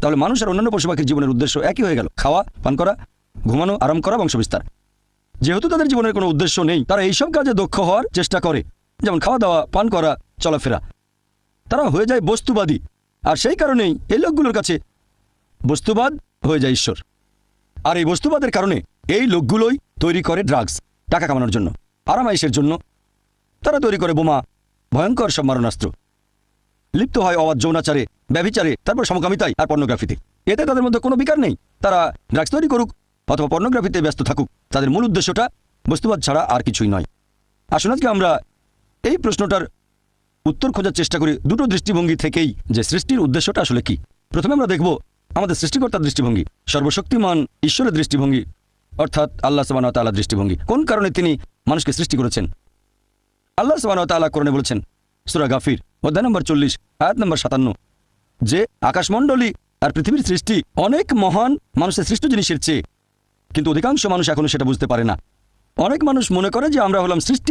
তাহলে মানুষ আর অন্যান্য পশু পাখির জীবনের উদ্দেশ্য একই হয়ে গেল, খাওয়া, পান করা, ঘুমানো, আরাম করা, বংশবিস্তার। যেহেতু তাদের জীবনের কোনো উদ্দেশ্য নেই, তারা এইসব কাজে দক্ষ হওয়ার চেষ্টা করে, যেমন খাওয়া দাওয়া, পান করা, চলাফেরা। তারা হয়ে যায় বস্তুবাদী, আর সেই কারণেই এই লোকগুলোর কাছে বস্তুবাদ হয়ে যায় ঈশ্বর। আর এই বস্তুবাদের কারণে এই লোকগুলোই তৈরি করে ড্রাগস, টাকা কামানোর জন্য, আরামাইশের জন্য। তারা তৈরি করে বোমা, ভয়ঙ্কর সব মারণাস্ত্র, লিপ্ত হয় অবাধ যৌনাচারে, ব্যভিচারে, তারপর সমকামিতায় আর পর্নোগ্রাফিতে। এতে তাদের মধ্যে কোনো বিকার নেই। তারা ড্রাগস তৈরি করুক অথবা পর্নোগ্রাফিতে ব্যস্ত থাকুক, তাদের মূল উদ্দেশ্যটা বস্তুবাদ ছাড়া আর কিছুই নয়। আসুন আজকে আমরা এই প্রশ্নটার উত্তর খোঁজার চেষ্টা করি দুটো দৃষ্টিভঙ্গি থেকেই, যে সৃষ্টির উদ্দেশ্যটা আসলে কি। প্রথমে আমরা দেখব আমাদের সৃষ্টিকর্তার দৃষ্টিভঙ্গি, সর্বশক্তিমান ঈশ্বরের দৃষ্টিভঙ্গি, অর্থাৎ আল্লাহ সুবহানাহু ওয়া তাআলার দৃষ্টিভঙ্গি। কোন কারণে তিনি মানুষকে সৃষ্টি করেছেন। আল্লাহ সুবহানাহু ওয়া তাআলা কোরআনে বলেছেন, সূরা গাফির অধ্যায় নম্বর 40 আয়াত নম্বর 57, যে আকাশমণ্ডলী আর পৃথিবীর সৃষ্টি অনেক মহান মানুষের সৃষ্ট জিনিসের চেয়ে, কিন্তু অধিকাংশ মানুষ এখনো সেটা বুঝতে পারে না। অনেক মানুষ মনে করে যে আমরা হলাম সৃষ্টি